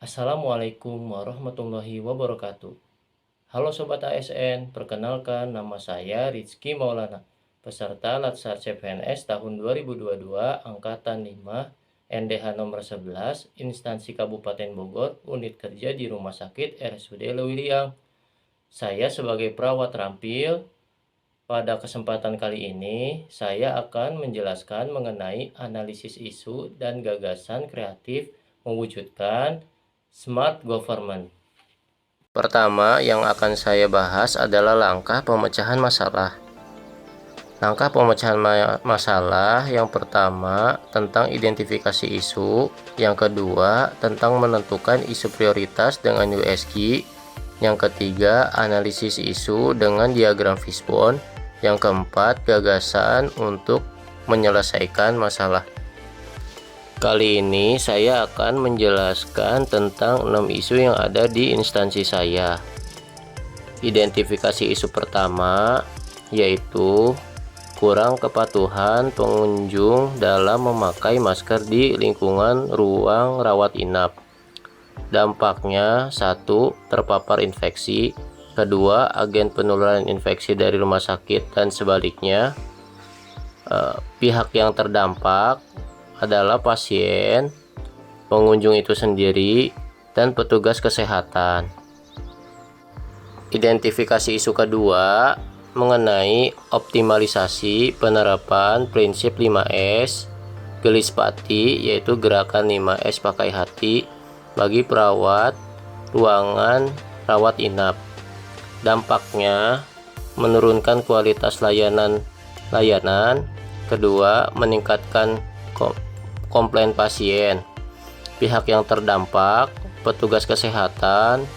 Assalamualaikum warahmatullahi wabarakatuh. Halo Sobat ASN, perkenalkan nama saya Rizky Maulana, peserta Latsar CPNS tahun 2022 Angkatan 5, NDH nomor 11, Instansi Kabupaten Bogor, Unit Kerja di Rumah Sakit RSUD Lewiliang. Saya sebagai perawat rampil. Pada kesempatan kali ini, saya akan menjelaskan mengenai analisis isu dan gagasan kreatif mewujudkan Smart Government. Pertama yang akan saya bahas adalah langkah pemecahan masalah. Langkah pemecahan masalah yang pertama tentang identifikasi isu, yang kedua tentang menentukan isu prioritas dengan USG, yang ketiga analisis isu dengan diagram fishbone, yang keempat gagasan untuk menyelesaikan masalah. Kali ini saya akan menjelaskan tentang 6 isu yang ada di instansi saya. Identifikasi isu pertama yaitu kurang kepatuhan pengunjung dalam memakai masker di lingkungan ruang rawat inap. Dampaknya, 1. Terpapar infeksi, kedua agen penularan infeksi dari rumah sakit dan sebaliknya. Pihak yang terdampak adalah pasien, pengunjung itu sendiri, dan petugas kesehatan. Identifikasi isu kedua mengenai optimalisasi penerapan prinsip 5S Gelispati, yaitu gerakan 5S pakai hati bagi perawat ruangan rawat inap. Dampaknya menurunkan kualitas layanan. Kedua, meningkatkan komplain pasien. Pihak yang terdampak, petugas kesehatan,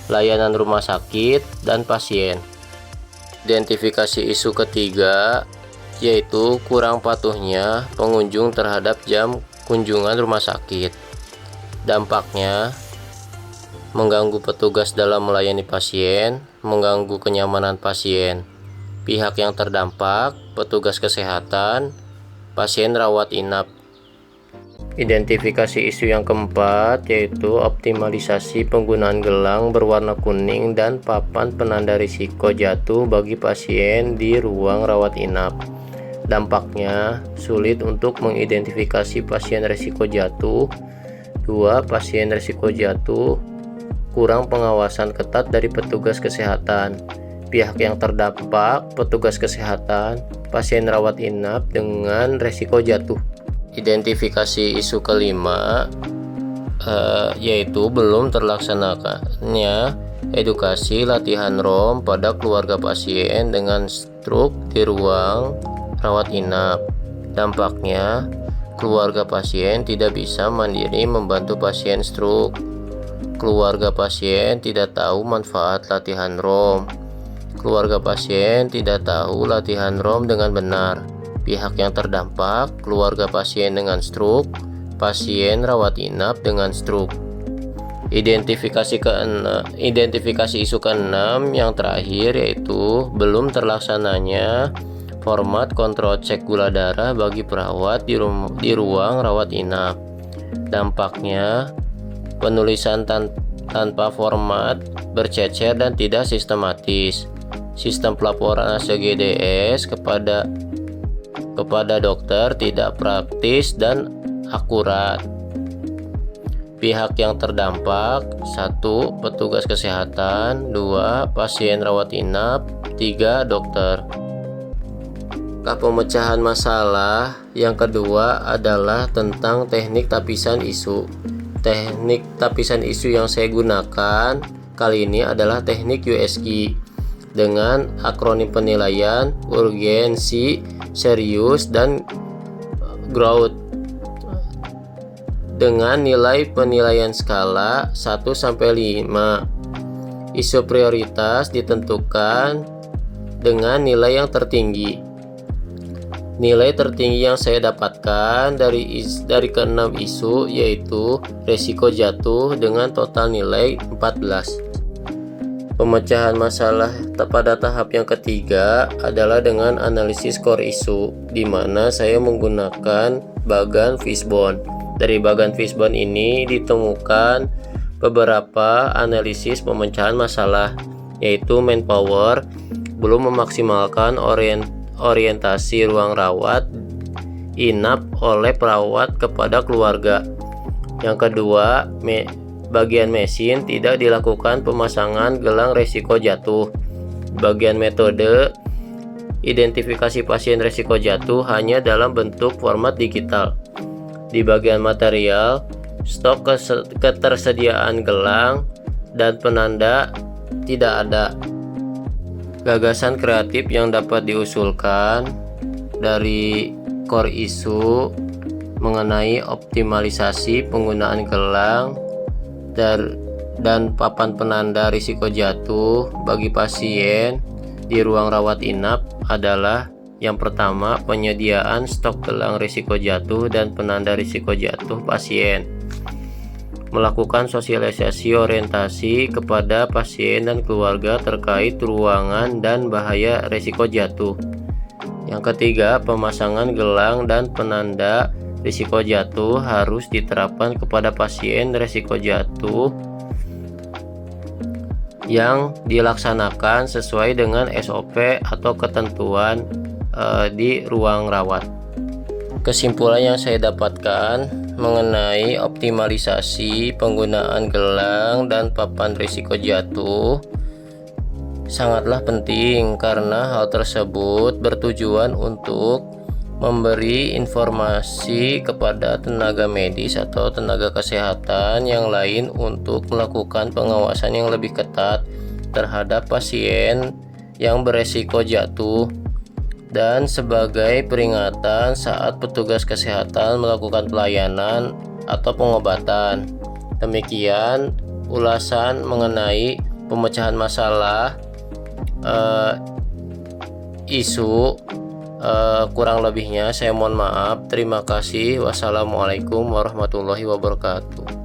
layanan rumah sakit, dan pasien. Identifikasi isu ketiga yaitu kurang patuhnya pengunjung terhadap jam kunjungan rumah sakit. Dampaknya mengganggu petugas dalam melayani pasien, mengganggu kenyamanan pasien. Pihak yang terdampak, petugas kesehatan, pasien rawat inap. Identifikasi isu yang keempat yaitu optimalisasi penggunaan gelang berwarna kuning dan papan penanda risiko jatuh bagi pasien di ruang rawat inap. Dampaknya sulit untuk mengidentifikasi pasien risiko jatuh. 2. Pasien risiko jatuh, kurang pengawasan ketat dari petugas kesehatan. Pihak yang terdampak, petugas kesehatan, pasien rawat inap dengan risiko jatuh. Identifikasi isu kelima yaitu belum terlaksananya edukasi latihan ROM pada keluarga pasien dengan stroke di ruang rawat inap. Dampaknya, keluarga pasien tidak bisa mandiri membantu pasien stroke. Keluarga pasien tidak tahu manfaat latihan ROM. Keluarga pasien tidak tahu latihan ROM dengan benar. Pihak yang terdampak, keluarga pasien dengan stroke, pasien rawat inap dengan stroke. Identifikasi isu keenam yang terakhir yaitu belum terlaksananya format kontrol cek gula darah bagi perawat di ruang rawat inap. Dampaknya, penulisan tanpa format, bercecer dan tidak sistematis. Sistem pelaporan ACGDS kepada dokter tidak praktis dan akurat. Pihak yang terdampak 1. Petugas kesehatan, 2. Pasien rawat inap, 3. Dokter. Pemecahan masalah yang kedua adalah tentang teknik tapisan isu. Teknik tapisan isu yang saya gunakan kali ini adalah teknik USG dengan akronim penilaian, urgensi, serius, dan growth dengan nilai penilaian skala 1-5. Isu prioritas ditentukan dengan nilai yang tertinggi. Nilai tertinggi yang saya dapatkan dari ke-6 isu yaitu resiko jatuh dengan total nilai 14. Pemecahan masalah pada tahap yang ketiga adalah dengan analisis core isu, di mana saya menggunakan bagan fishbone. Dari bagan fishbone ini ditemukan beberapa analisis pemecahan masalah, yaitu manpower belum memaksimalkan orientasi ruang rawat inap oleh perawat kepada keluarga. Yang kedua, bagian mesin tidak dilakukan pemasangan gelang resiko jatuh. Bagian metode, identifikasi pasien resiko jatuh hanya dalam bentuk format digital. Di bagian material, stok ketersediaan gelang dan penanda tidak ada. Gagasan kreatif yang dapat diusulkan dari core isu mengenai optimalisasi penggunaan gelang dan papan penanda risiko jatuh bagi pasien di ruang rawat inap adalah: yang pertama, penyediaan stok gelang risiko jatuh dan penanda risiko jatuh pasien. Melakukan sosialisasi orientasi kepada pasien dan keluarga terkait ruangan dan bahaya risiko jatuh. Yang ketiga, pemasangan gelang dan penanda risiko jatuh harus diterapkan kepada pasien risiko jatuh yang dilaksanakan sesuai dengan SOP atau ketentuan di ruang rawat. Kesimpulan yang saya dapatkan mengenai optimalisasi penggunaan gelang dan papan risiko jatuh sangatlah penting, karena hal tersebut bertujuan untuk memberi informasi kepada tenaga medis atau tenaga kesehatan yang lain untuk melakukan pengawasan yang lebih ketat terhadap pasien yang beresiko jatuh, dan sebagai peringatan saat petugas kesehatan melakukan pelayanan atau pengobatan. Demikian ulasan mengenai pemecahan masalah isu. Kurang lebihnya saya mohon maaf. Terima kasih. Wassalamualaikum warahmatullahi wabarakatuh.